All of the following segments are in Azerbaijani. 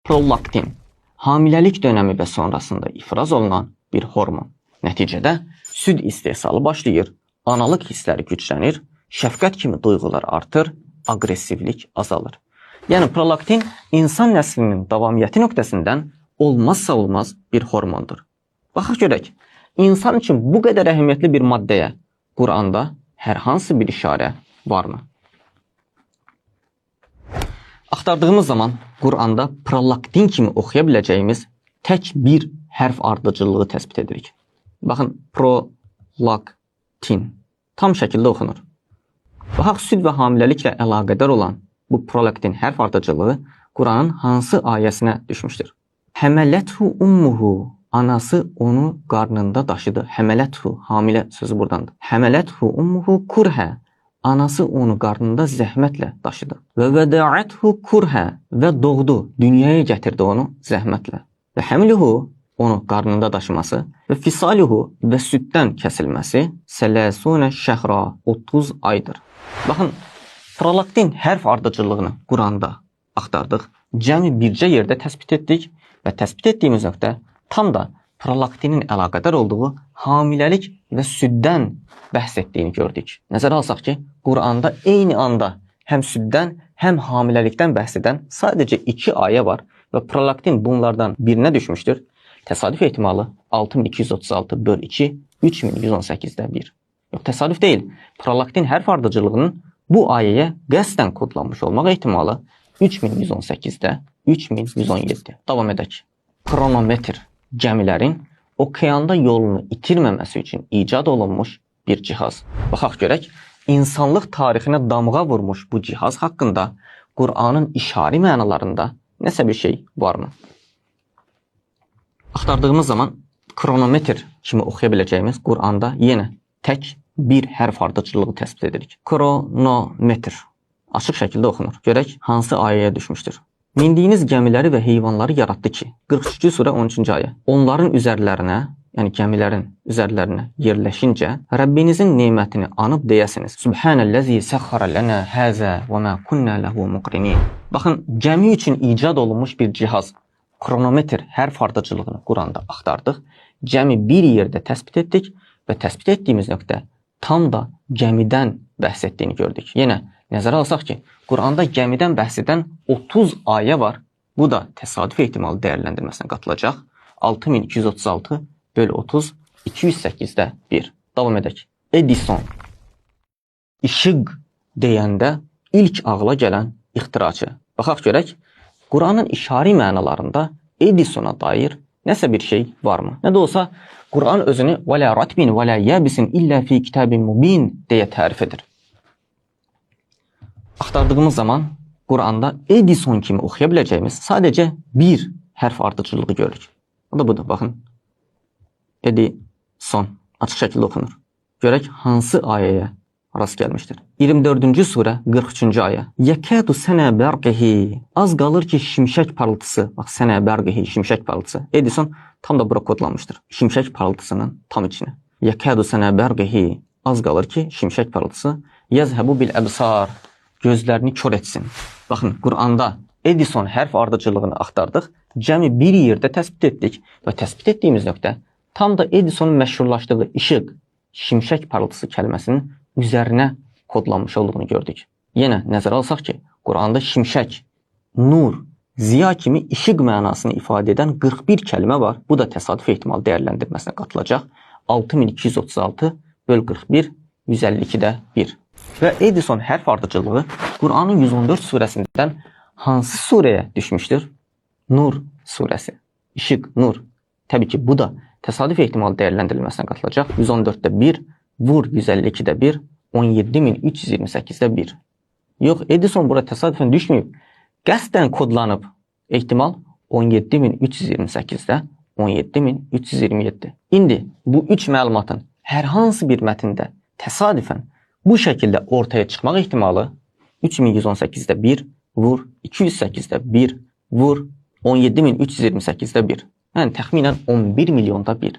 Prolaktin, hamiləlik dönəmi və sonrasında ifraz olunan bir hormon. Nəticədə süd istehsalı başlayır, analıq hissləri güclənir, şəfqət kimi duyğular artır, aqressivlik azalır. Yəni prolaktin insan nəslinin davamiyyəti nöqtəsindən olmazsa olmaz bir hormondur. Baxaq görək, insan üçün bu qədər əhəmiyyətli bir maddəyə Quranda hər hansı bir işarə varmı? Axtardığımız zaman Quranda prolaktin kimi oxuya biləcəyimiz tək bir hərf ardıcıllığı təsbit edirik. Baxın, prolaktin tam şəkildə oxunur. Baxaq, süd və hamiləliklə əlaqədar olan bu prolaktin hərf ardıcılığı Quranın hansı ayəsinə düşmüşdür? Həmələthu ummuhu, anası onu qarnında daşıdı. Həmələthu, hamilə sözü buradandır. Həmələthu ummuhu kurhə, anası onu qarnında zəhmətlə daşıdı. Və vədəəthu kurhə, və doğdu, dünyaya gətirdi onu zəhmətlə. Və həmluhu, onu qarnında daşıması və fisaluhu, və süddən kəsilməsi sələsunə şəhra, 30 aydır. Baxın, prolaktin hərf ardıcıllığını Quranda axtardıq. Cəmi bircə yerdə təsbit etdik və təsbit etdiyimiz nöqtə tam da prolaktinin əlaqədar olduğu hamiləlik və süddən bəhs etdiyini gördük. Nəzərə alsaq ki, Quranda eyni anda həm süddən, həm hamiləlikdən bəhs edən sadəcə 2 ayə var və prolaktin bunlardan birinə düşmüşdür. Təsadüf ehtimalı 6236 böl 2, 3118-də 1. Yox, təsadüf deyil. Prolaktin hərf ardıcılığının bu ayəyə qəsdən kodlanmış olmaq ehtimalı 3118-də 3117. Davam edək. Kronometr gəmilərin okeanda yolunu itirməməsi üçün icad olunmuş bir cihaz. Baxaq görək, insanlıq tarixinə damğa vurmuş bu cihaz haqqında Qur'anın işari mənalarında nəsə bir şey varmı? Axtardığımız zaman kronometr kimi oxuya biləcəyimiz Qur'anda yenə tək bir hərf ardıcılığı təsbit edirik. Kronometr açıq şəkildə oxunur. Görək, hansı ayəyə düşmüşdür? Mindiyiniz gəmiləri və heyvanları yaratdı ki, 43-cü surə 13-cü ayə. Onların üzərlərinə, yəni gəmilərin üzərlərinə yerləşincə Rəbbinizin nemətini anıb deyəsiniz. Subhanəl-ləzi səxxara lənə həzə və mə kunnə ləhu muqrinin. Baxın, gəmi üçün icad olunmuş bir cihaz, kronometr hərf ardıcılığını Quranda axtardıq. Cəmi bir yerdə təsbit etdik və təsbit etdiyimiz nöqtə tam da gəmidən bəhs etdiyini gördük. Yenə nəzərə alsaq ki, Quranda gəmidən bəhs edən 30 ayə var. Bu da təsadüf ehtimalı dəyərləndirməsinə qatılacaq. 6236 böl 30, 208-də 1. Davam edək. Edison. İşıq deyəndə ilk ağla gələn ixtiraçı. Baxaq görək, Quranın işari mənalarında Edisona dair nəsə bir şey varmı? Nə də olsa, Quran özünü وَلَا رَتْبٍ وَلَا يَابِسٍ إِلَّا فِي كِتَابٍ مُبِينٍ deyə tərif edir. Axtardığımız zaman Quranda Edison kimi oxuya biləcəyimiz sadəcə bir hərf ardıcılığı görürük. O da budur, baxın. Edison açıq şəkildə oxunur. Görək, hansı ayəyə rast gəlmişdir? 24-cü surə 43-cü ayə. Yəkədu sənə bərqihi. Az qalır ki, şimşək parıltısı. Bax, sənə bərqihi, şimşək parıltısı. Edison tam da bura kodlanmışdır. Şimşək parıltısının tam içinə. Yəkədu sənə bərqihi. Az qalır ki, şimşək parıltısı. Yəzhəbu bil əbsar. Gözlərini kör etsin. Baxın, Quranda Edison hərf ardıcılığını axtardıq. Cəmi bir yerdə təsbit etdik və təsbit etdiyimiz nöqtə tam da Edisonun məşhurlaşdığı işıq, şimşək parıltısı kəlməsinin üzərinə kodlanmış olduğunu gördük. Yenə nəzərə alsaq ki, Quranda şimşək, nur, ziya kimi işıq mənasını ifadə edən 41 kəlmə var. Bu da təsadüf ehtimal dəyərləndirməsinə qatılacaq. 6236 böl 41, 152-də 1. Və Edison hərf ardıcılığı Quranın 114 surəsindən hansı surəyə düşmüşdür? Nur surəsi. İşıq, nur. Təbii ki, bu da təsadüf ehtimal dəyərləndirilməsinə qatılacaq. 114-də 1, vur 152-də 1, 17328-də 1. Yox, Edison bura təsadüfən düşməyib. Qəsdən kodlanıb. Ehtimal 17328-də 17327. İndi bu 3 məlumatın hər hansı bir mətndə təsadüfən bu şəkildə ortaya çıxmaq ehtimalı 3118-də 1, vur 208-də 1, vur 17328-də 1. Yəni, təxminən 11 milyonda 1.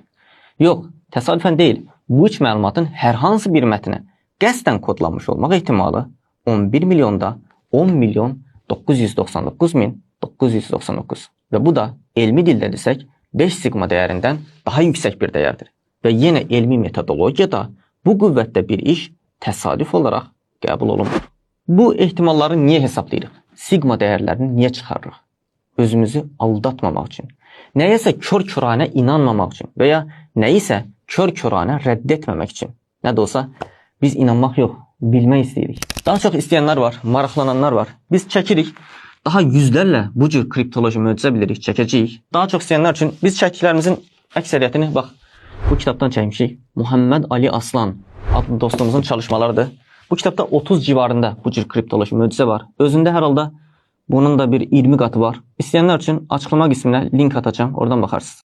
Yox, təsadüfən deyil. Bu 3 məlumatın hər hansı bir mətnə qəsdən kodlanmış olmaq ehtimalı 11 milyonda 10 milyon 999 min 999. və bu da elmi dildə desək 5 sigma dəyərindən daha yüksək bir dəyərdir. Və yenə elmi metodologiyada bu qüvvətdə bir iş təsadüf olaraq qəbul olunmur. Bu ehtimalları niyə hesablayırıq? Sigma dəyərlərini niyə çıxarırıq? Özümüzü aldatmamaq üçün, nəyəsə kör-körənə inanmamaq üçün və ya nəyisə kör-körənə rədd etməmək üçün. Nə də olsa biz inanmaq yox, bilmək istəyirik. Daha çox istəyənlər var, maraqlananlar var. Biz çəkirik. Daha yüzlərlə bu cür kriptoloji möcüzə bilirik, çəkəcəyik. Daha çox istəyənlər üçün biz çəkiklərimizin əksəriyyətini bax bu kitabdan çəkmişik. Muhammed Ali Aslan adlı dostumuzun çalışmalarıdır. Bu kitabda 30 civarında bu cür kriptoloji möcüzə var. Özündə hər halda bunun da bir 20 qatı var. İstəyənlər üçün açıqlama qisminə link atacağım, oradan baxarsınız.